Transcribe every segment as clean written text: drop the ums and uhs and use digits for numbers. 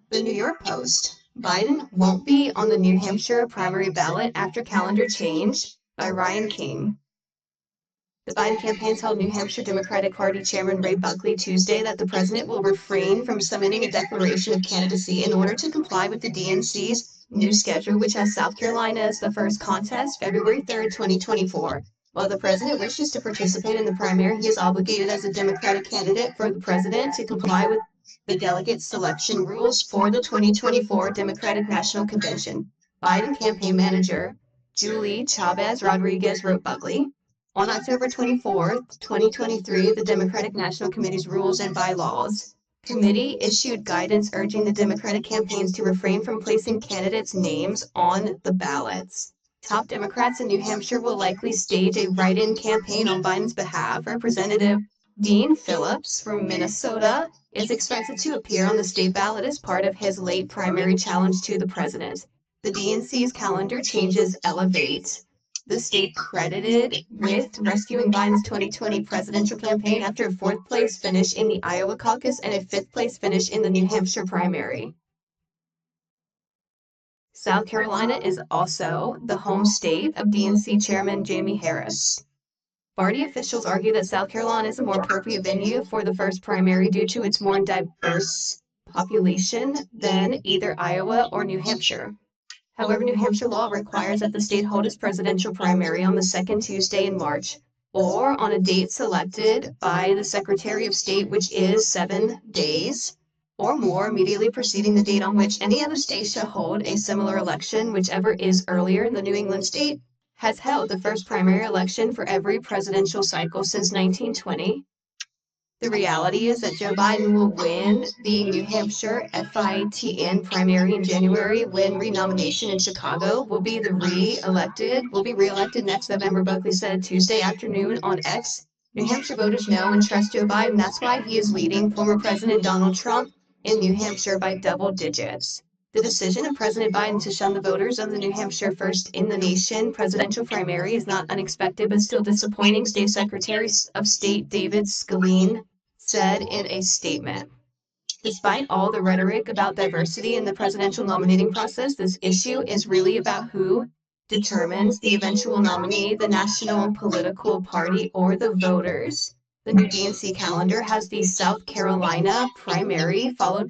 The New York Post. Biden won't be on the New Hampshire primary ballot after calendar change, by Ryan King. The Biden campaign told New Hampshire Democratic Party Chairman Ray Buckley Tuesday that the president will refrain from submitting a declaration of candidacy in order to comply with the DNC's new schedule, which has South Carolina as the first contest, February 3rd, 2024. While the president wishes to participate in the primary, he is obligated as a Democratic candidate for the president to comply with the delegate selection rules for the 2024 Democratic National Convention. Biden campaign manager Julie Chavez Rodriguez wrote Buckley. On October 24th, 2023, the Democratic National Committee's Rules and Bylaws Committee issued guidance urging the Democratic campaigns to refrain from placing candidates' names on the ballots. Top Democrats in New Hampshire will likely stage a write-in campaign on Biden's behalf. Representative Dean Phillips from Minnesota is expected to appear on the state ballot as part of his late primary challenge to the president. The DNC's calendar changes elevate the state credited with rescuing Biden's 2020 presidential campaign after a fourth-place finish in the Iowa caucus and a fifth-place finish in the New Hampshire primary. South Carolina is also the home state of DNC Chairman Jamie Harris. Party officials argue that South Carolina is a more appropriate venue for the first primary due to its more diverse population than either Iowa or New Hampshire. However, New Hampshire law requires that the state hold its presidential primary on the second Tuesday in March, or on a date selected by the Secretary of State, which is 7 days or more immediately preceding the date on which any other state shall hold a similar election, whichever is earlier. The New England state has held the first primary election for every presidential cycle since 1920. The reality is that Joe Biden will win the New Hampshire FITN primary in January, win renomination in Chicago, will be reelected next November, Buckley said Tuesday afternoon on X. New Hampshire voters know and trust Joe Biden. That's why he is leading former President Donald Trump in New Hampshire by double digits. The decision of President Biden to shun the voters of the New Hampshire first in the nation presidential primary is not unexpected, but still disappointing, State Secretary of State David Scalise said in a statement. Despite all the rhetoric about diversity in the presidential nominating process, this issue is really about who determines the eventual nominee, the national political party, or the voters. The new DNC calendar has the South Carolina primary, followed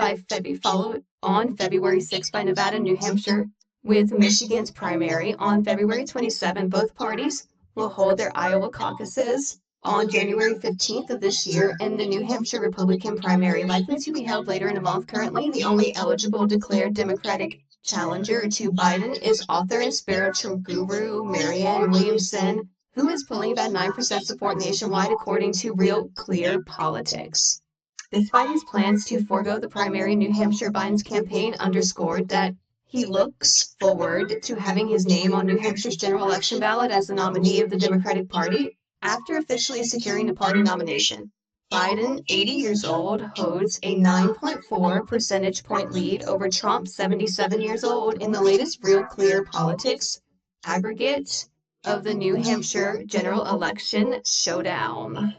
on February 6th by Nevada and New Hampshire, with Michigan's primary on February 27th. Both parties will hold their Iowa caucuses on January 15th of this year, and the New Hampshire Republican primary, likely to be held later in the month. Currently, the only eligible declared Democratic challenger to Biden is author and spiritual guru Marianne Williamson, who is polling about 9% support nationwide, according to Real Clear Politics. Despite his plans to forego the primary in New Hampshire, Biden's campaign underscored that he looks forward to having his name on New Hampshire's general election ballot as the nominee of the Democratic Party after officially securing the party nomination. Biden, 80 years old, holds a 9.4 percentage point lead over Trump, 77 years old, in the latest Real Clear Politics aggregate of the New Hampshire general election showdown.